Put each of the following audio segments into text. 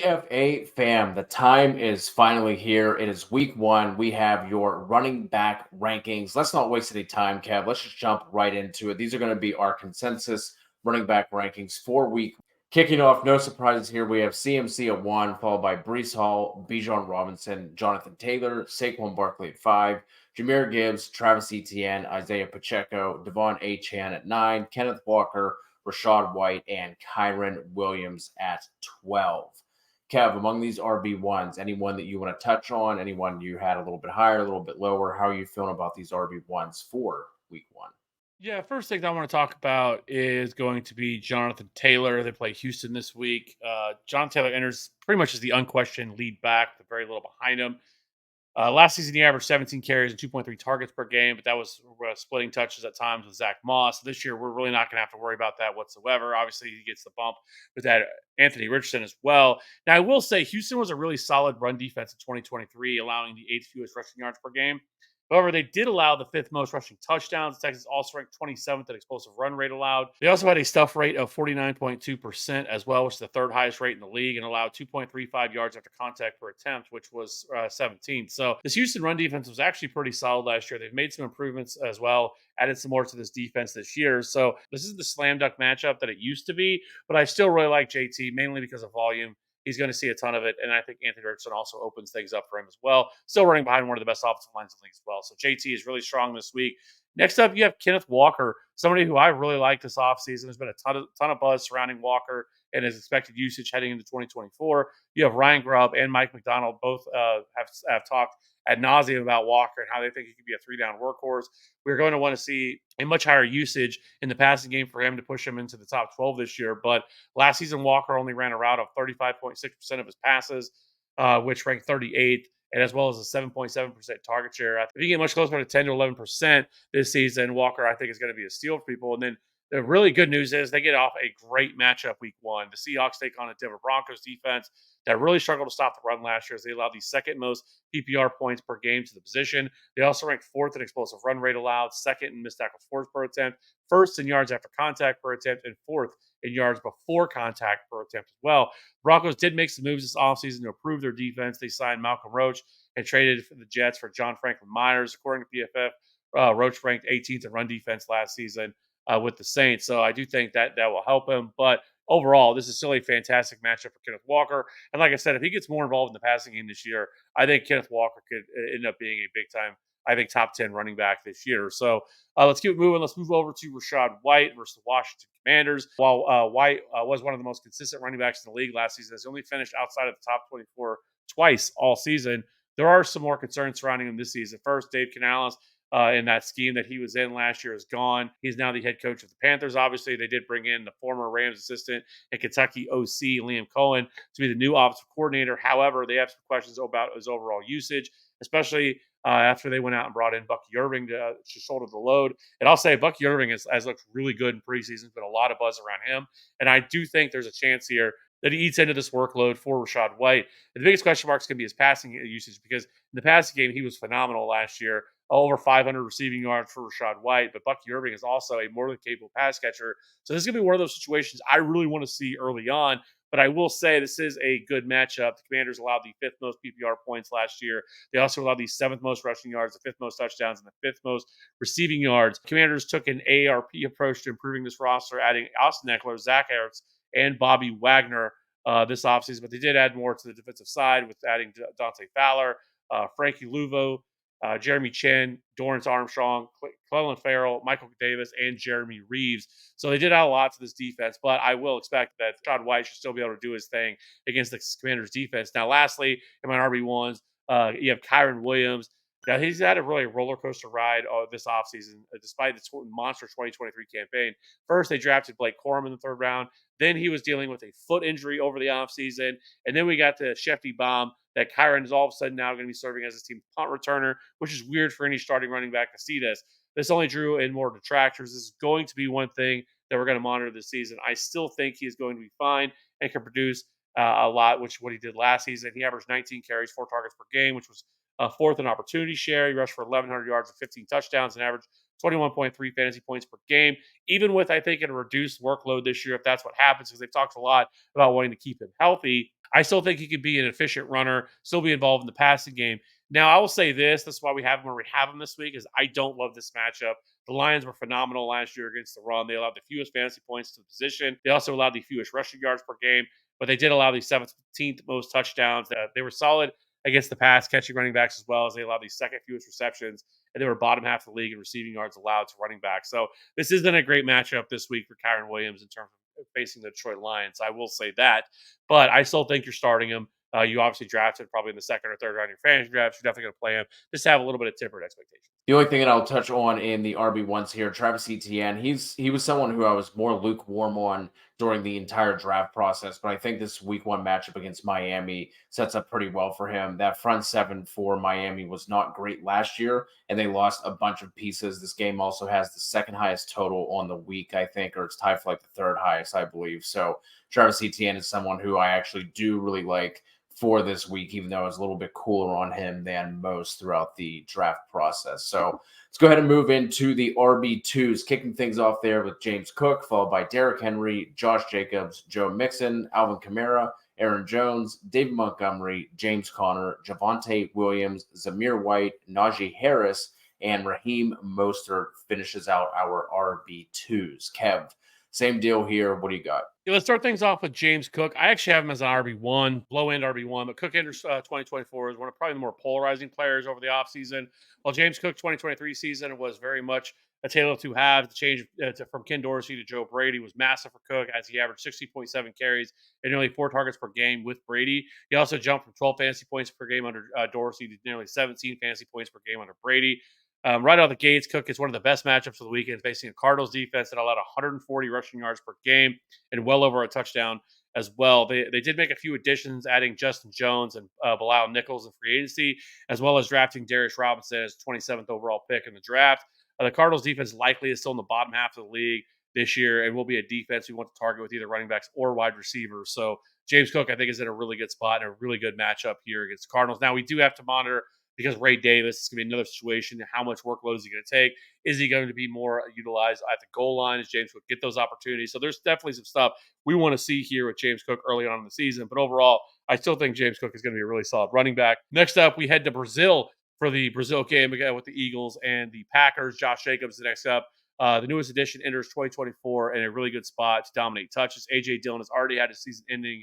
TFA fam, the time is finally here. It is week one. We have your running back rankings. Let's not waste any time, Kev. Let's just jump right into it. These are going to be our consensus running back rankings for week. Kicking off, no surprises here. We have CMC at 1, followed by Brees Hall, Bijan Robinson, Jonathan Taylor, Saquon Barkley at 5, Jahmyr Gibbs, Travis Etienne, Isaiah Pacheco, Devon A. Chan at 9, Kenneth Walker, Rachaad White, and Kyren Williams at 12. Kev, among these RB1s, anyone that you want to touch on, anyone you had a little bit higher, a little bit lower, how are you feeling about these RB1s for week one? Yeah, first thing I want to talk about is going to be Jonathan Taylor. They play Houston this week. John Taylor enters pretty much as the unquestioned lead back, with very little behind him. Last season, he averaged 17 carries and 2.3 targets per game, but that was splitting touches at times with Zach Moss. This year, we're really not going to have to worry about that whatsoever. Obviously, he gets the bump with that Anthony Richardson as well. Now, I will say Houston was a really solid run defense in 2023, allowing the eighth fewest rushing yards per game. However, they did allow the fifth most rushing touchdowns. The Texans also ranked 27th at explosive run rate allowed. They also had a stuff rate of 49.2% as well, which is the third highest rate in the league, and allowed 2.35 yards after contact per attempt, which was 17th. So this Houston run defense was actually pretty solid last year. They've made some improvements as well, added some more to this defense this year. So this is the slam dunk matchup that it used to be, but I still really like JT, mainly because of volume. He's going to see a ton of it. And I think Anthony Richardson also opens things up for him as well. Still running behind one of the best offensive lines in the league as well. So JT is really strong this week. Next up, you have Kenneth Walker, somebody who I really like this offseason. There's been a ton of buzz surrounding Walker and his expected usage heading into 2024. You have Ryan Grubb and Mike McDonald both have talked ad nauseum about Walker and how they think he could be a three-down workhorse. We're going to want to see a much higher usage in the passing game for him to push him into the top 12 this year. But last season, Walker only ran a route of 35.6% of his passes, which ranked 38th, and as well as a 7.7% target share. If you get much closer to 10 to 11% this season, Walker, I think, is going to be a steal for people. And then the really good news is they get off a great matchup week one. The Seahawks take on a Denver Broncos defense that really struggled to stop the run last year, as they allowed the second most PPR points per game to the position. They also ranked fourth in explosive run rate allowed, second in missed tackles forced per attempt, first in yards after contact per attempt, and fourth in yards before contact per attempt as well. Broncos did make some moves this offseason to improve their defense. They signed Malcolm Roach and traded for the Jets for John Franklin Myers. According to PFF, Roach ranked 18th in run defense last season with the Saints. So I do think that will help him. But overall, this is still a fantastic matchup for Kenneth Walker. And like I said, if he gets more involved in the passing game this year, I think Kenneth Walker could end up being a big time, I think, top 10 running back this year. So let's keep moving. Let's move over to Rachaad White versus the Washington Commanders. While White was one of the most consistent running backs in the league last season, has only finished outside of the top 24 twice all season. There are some more concerns surrounding him this season. First, Dave Canales in that scheme that he was in last year is gone. He's now the head coach of the Panthers. Obviously, they did bring in the former Rams assistant and Kentucky OC, Liam Cohen, to be the new offensive coordinator. However, they have some questions about his overall usage, especially after they went out and brought in Bucky Irving to shoulder the load. And I'll say Bucky Irving has looked really good in preseason. There's been a lot of buzz around him. And I do think there's a chance here that he eats into this workload for Rachaad White. And the biggest question mark is going to be his passing usage, because in the passing game, he was phenomenal last year. Over 500 receiving yards for Rachaad White, but Bucky Irving is also a more than capable pass catcher. So this is going to be one of those situations I really want to see early on. But I will say this is a good matchup. The Commanders allowed the fifth most PPR points last year. They also allowed the seventh most rushing yards, the fifth most touchdowns, and the fifth most receiving yards. Commanders took an AARP approach to improving this roster, adding Austin Eckler, Zach Ertz, and Bobby Wagner this offseason. But they did add more to the defensive side with adding Dante Fowler, Frankie Luvo, Jeremy Chin, Dorrance Armstrong, Clelin Ferrell, Michael Davis, and Jeremy Reeves. So they did add a lot to this defense, but I will expect that Rachaad White should still be able to do his thing against the Commanders defense. Now, lastly, in my RB1s, you have Kyren Williams. Now, he's had a really roller coaster ride this offseason, despite the monster 2023 campaign. First, they drafted Blake Corum in the third round. Then he was dealing with a foot injury over the offseason. And then we got the Shefty bomb that Kyren is all of a sudden now going to be serving as his team's punt returner, which is weird for any starting running back to see this. This only drew in more detractors. This is going to be one thing that we're going to monitor this season. I still think he is going to be fine and can produce a lot, which is what he did last season. He averaged 19 carries, 4 targets per game, which was fourth in opportunity share. He rushed for 1,100 yards and 15 touchdowns and averaged 21.3 fantasy points per game, even with, I think, a reduced workload this year, if that's what happens, because they've talked a lot about wanting to keep him healthy. I still think he could be an efficient runner, still be involved in the passing game. Now, I will say this. That's why we have him where we have him this week, is I don't love this matchup. The Lions were phenomenal last year against the run. They allowed the fewest fantasy points to the position. They also allowed the fewest rushing yards per game, but they did allow the 17th most touchdowns. They were solid against the pass catching running backs as well, as they allowed the second fewest receptions, and they were bottom half of the league in receiving yards allowed to running back. So this isn't a great matchup this week for Kyren Williams in terms of facing the Detroit Lions. I will say that, but I still think you're starting him. You obviously drafted probably in the second or third round of your fantasy drafts. You're definitely going to play him. Just have a little bit of tempered expectations. The only thing that I'll touch on in the RB1s here, Travis Etienne, he was someone who I was more lukewarm on during the entire draft process, but I think this week one matchup against Miami sets up pretty well for him. That front seven for Miami was not great last year, and they lost a bunch of pieces. This game also has the second highest total on the week, I think, or it's tied for like the third highest, I believe. So Travis Etienne is someone who I actually do really like for this week, even though I was a little bit cooler on him than most throughout the draft process. So let's go ahead and move into the RB2s, kicking things off there with James Cook, followed by Derrick Henry, Josh Jacobs, Joe Mixon, Alvin Kamara, Aaron Jones, David Montgomery, James Conner, Javonte Williams, Zamir White, Najee Harris, and Raheem Mostert finishes out our RB2s. Kev, same deal here. What do you got? Yeah, let's start things off with James Cook. I actually have him as an RB1, low end RB1, but Cook enters 2024 is one of probably the more polarizing players over the offseason. While James Cook 2023 season was very much a tale of two halves, the change from Ken Dorsey to Joe Brady was massive for Cook, as he averaged 60.7 carries and nearly 4 targets per game with Brady. He also jumped from 12 fantasy points per game under Dorsey to nearly 17 fantasy points per game under Brady. Right out of the gates, Cook is one of the best matchups of the weekend, facing a Cardinals defense that allowed 140 rushing yards per game and well over a touchdown as well. They did make a few additions, adding Justin Jones and Bilal Nichols in free agency, as well as drafting Darius Robinson as 27th overall pick in the draft. The Cardinals defense likely is still in the bottom half of the league this year and will be a defense we want to target with either running backs or wide receivers. So James Cook, I think, is in a really good spot and a really good matchup here against the Cardinals. Now, we do have to monitor, because Ray Davis is going to be another situation. How much workload is he going to take? Is he going to be more utilized at the goal line? As James Cook get those opportunities? So there's definitely some stuff we want to see here with James Cook early on in the season. But overall, I still think James Cook is going to be a really solid running back. Next up, we head to Brazil for the Brazil game again with the Eagles and the Packers. Josh Jacobs the next up. The newest addition enters 2024 in a really good spot to dominate touches. A.J. Dillon has already had a season-ending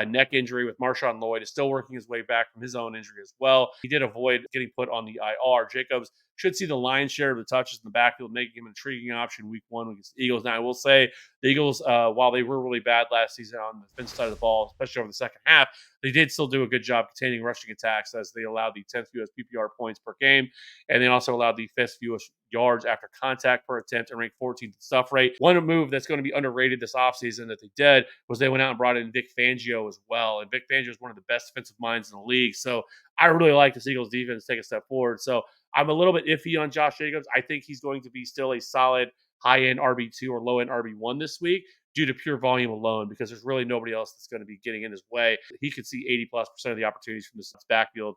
neck injury with Marshawn Lloyd, is still working his way back from his own injury as well. He did avoid getting put on the IR. Jacobs should see the lion's share of the touches in the backfield, making him an intriguing option week one against the Eagles. Now, I will say the Eagles, while they were really bad last season on the defensive side of the ball, especially over the second half, they did still do a good job containing rushing attacks, as they allowed the 10th fewest PPR points per game, and they also allowed the 5th fewest yards after contact per attempt and ranked 14th in stuff rate. One move that's going to be underrated this offseason that they did was they went out and brought in Vic Fangio as well. And Vic Fangio is one of the best defensive minds in the league. So I really like this Eagles defense take a step forward. So I'm a little bit iffy on Josh Jacobs. I think he's going to be still a solid high-end RB2 or low-end RB1 this week due to pure volume alone, because there's really nobody else that's going to be getting in his way. He could see 80+% of the opportunities from this backfield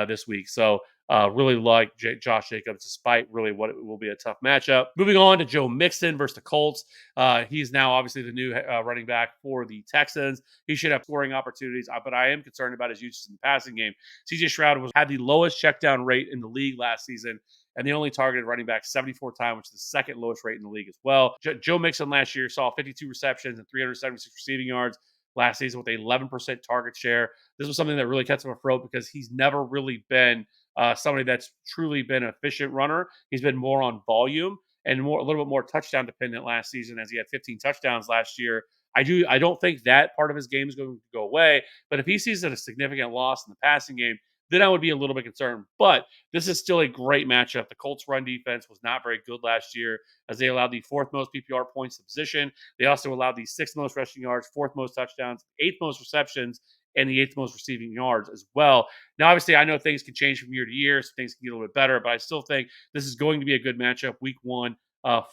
this week. So really like Josh Jacobs, despite really what it will be a tough matchup. Moving on to Joe Mixon versus the Colts. He's now obviously the new running back for the Texans. He should have scoring opportunities, but I am concerned about his usage in the passing game. CJ Stroud had the lowest checkdown rate in the league last season, and they only targeted running back 74 times, which is the second lowest rate in the league as well. Joe Mixon last year saw 52 receptions and 376 receiving yards last season with an 11% target share. This was something that really kept him afloat, because he's never really been somebody that's truly been an efficient runner. He's been more on volume and a little bit more touchdown dependent last season, as he had 15 touchdowns last year. I don't think that part of his game is going to go away, but if he sees a significant loss in the passing game, then I would be a little bit concerned. But this is still a great matchup. The Colts' run defense was not very good last year, as they allowed the 4th most PPR points to the position. They also allowed the 6th most rushing yards, 4th most touchdowns, 8th most receptions, and the 8th most receiving yards as well. Now, obviously, I know things can change from year to year, so things can get a little bit better, but I still think this is going to be a good matchup week one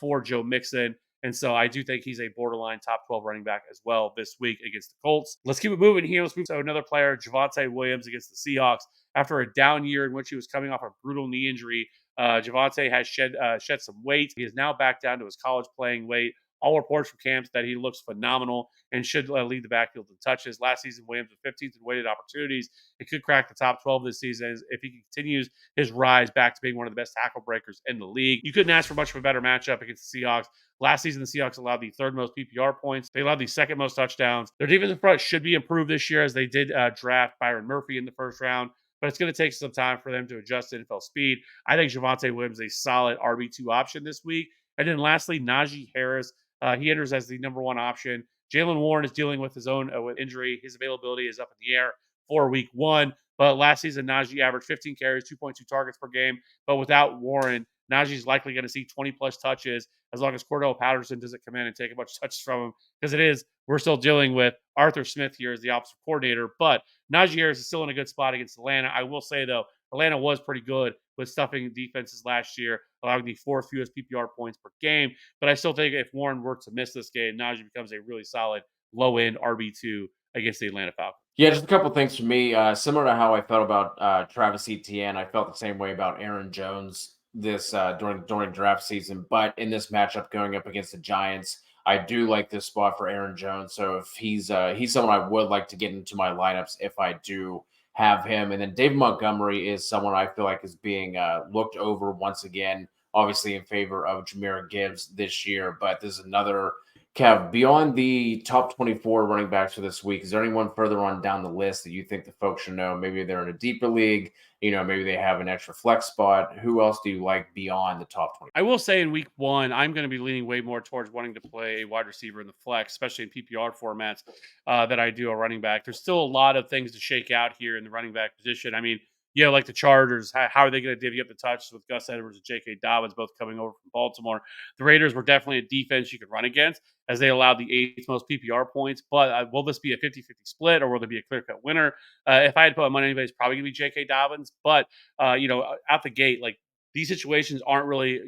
for Joe Mixon. And so I do think he's a borderline top 12 running back as well this week against the Colts. Let's keep it moving here. Let's move to another player, Javonte Williams against the Seahawks. After a down year in which he was coming off a brutal knee injury, Javonte has shed some weight. He is now back down to his college playing weight, All reports from camps that he looks phenomenal and should lead the backfield in touches. Last season, Williams was 15th in weighted opportunities. It could crack the top 12 this season if he continues his rise back to being one of the best tackle breakers in the league. You couldn't ask for much of a better matchup against the Seahawks. Last season, the Seahawks allowed the third most PPR points. They allowed the second most touchdowns. Their defensive front should be improved this year, as they did draft Byron Murphy in the first round, but it's going to take some time for them to adjust to NFL speed. I think Javonte Williams is a solid RB2 option this week. And then lastly, Najee Harris. He enters as the number one option. Jalen Warren is dealing with his own with injury. His availability is up in the air for week one. But last season, Najee averaged 15 carries, 2.2 targets per game. But without Warren, Najee's likely going to see 20 plus touches as long as Cordell Patterson doesn't come in and take a bunch of touches from him. Because we're still dealing with Arthur Smith here as the offensive coordinator. But Najee Harris is still in a good spot against Atlanta. I will say, though, Atlanta was pretty good with stuffing defenses last year, allowing the fourth fewest PPR points per game. But I still think if Warren were to miss this game, Najee becomes a really solid low-end RB2 against the Atlanta Falcons. Yeah, just a couple things for me. Similar to how I felt about Travis Etienne, I felt the same way about Aaron Jones this during draft season. But in this matchup going up against the Giants, I do like this spot for Aaron Jones. So if he's someone I would like to get into my lineups if I do have him. And then David Montgomery is someone I feel like is being looked over once again, obviously in favor of Jahmyr Gibbs this year. But this is another Kev, beyond the top 24 running backs for this week, is there anyone further on down the list that you think the folks should know? Maybe they're in a deeper league, maybe they have an extra flex spot. Who else do you like beyond the top 20? I will say in week one, I'm going to be leaning way more towards wanting to play a wide receiver in the flex, especially in PPR formats that I do a running back. There's still a lot of things to shake out here in the running back position. I mean, like the Chargers, how are they going to divvy up the touches with Gus Edwards and J.K. Dobbins both coming over from Baltimore? The Raiders were definitely a defense you could run against as they allowed the eighth most PPR points. But will this be a 50-50 split or will there be a clear-cut winner? If I had to put my money on anybody, it's probably going to be J.K. Dobbins. But, out the gate, like, these situations aren't really,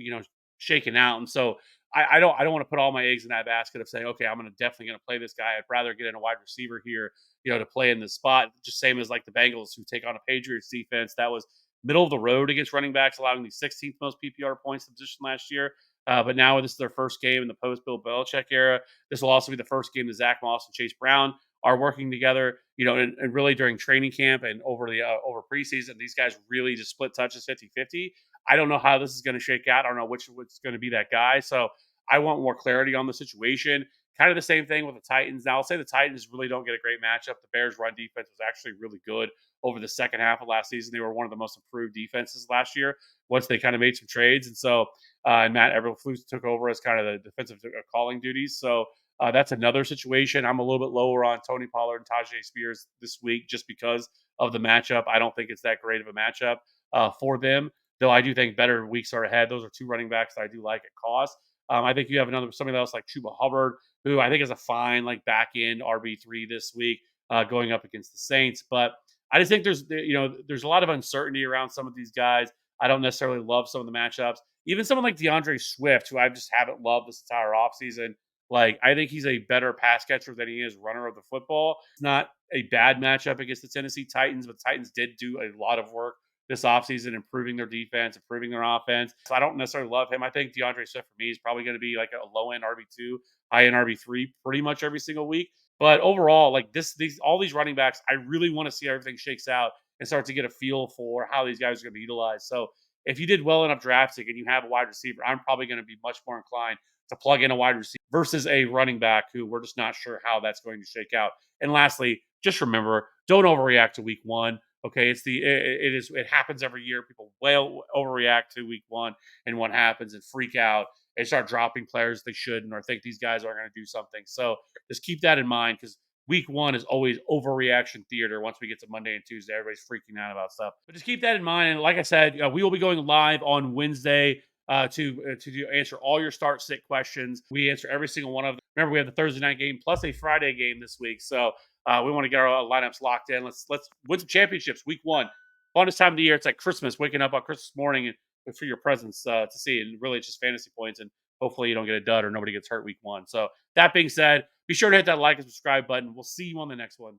shaken out. And so I don't want to put all my eggs in that basket of saying, okay, I'm definitely going to play this guy. I'd rather get in a wide receiver here, to play in this spot. Just same as like the Bengals who take on a Patriots defense that was middle of the road against running backs, allowing the 16th most PPR points in the position last year. But now this is their first game in the post Bill Belichick era. This will also be the first game that Zach Moss and Chase Brown are working together, and really during training camp and over preseason, these guys really just split touches 50-50. I don't know how this is going to shake out. I don't know which going to be that guy. So I want more clarity on the situation. Kind of the same thing with the Titans. Now, I'll say the Titans really don't get a great matchup. The Bears' run defense was actually really good over the second half of last season. They were one of the most improved defenses last year once they kind of made some trades. And so, and Matt Eberflus took over as kind of the defensive calling duties. So that's another situation. I'm a little bit lower on Tony Pollard and Tajay Spears this week just because of the matchup. I don't think it's that great of a matchup for them. Though I do think better weeks are ahead. Those are two running backs that I do like at cost. I think you have somebody else like Chuba Hubbard, who I think is a fine back end RB3 this week, going up against the Saints. But I just think there's a lot of uncertainty around some of these guys. I don't necessarily love some of the matchups. Even someone like DeAndre Swift, who I just haven't loved this entire offseason. I think he's a better pass catcher than he is runner of the football. It's not a bad matchup against the Tennessee Titans, but the Titans did do a lot of work this offseason, improving their defense, improving their offense. So I don't necessarily love him. I think DeAndre Swift for me is probably going to be like a low end RB2, high end RB3 pretty much every single week. But overall, all these running backs, I really want to see how everything shakes out and start to get a feel for how these guys are going to be utilized. So if you did well enough drafting and you have a wide receiver, I'm probably going to be much more inclined to plug in a wide receiver versus a running back who we're just not sure how that's going to shake out. And lastly, just remember, don't overreact to week one. Okay, it happens every year. People overreact to week one and what happens and freak out and start dropping players they shouldn't or think these guys aren't going to do something. So just keep that in mind because week one is always overreaction theater. Once we get to Monday and Tuesday, everybody's freaking out about stuff. But just keep that in mind. And like I said, we will be going live on Wednesday to answer all your start-sit questions. We answer every single one of them. Remember, we have the Thursday night game plus a Friday game this week. So we want to get our lineups locked in. Let's win some championships week one. Funnest time of the year. It's like Christmas, waking up on Christmas morning and for your presents to see. And really, it's just fantasy points. And hopefully you don't get a dud or nobody gets hurt week one. So that being said, be sure to hit that like and subscribe button. We'll see you on the next one.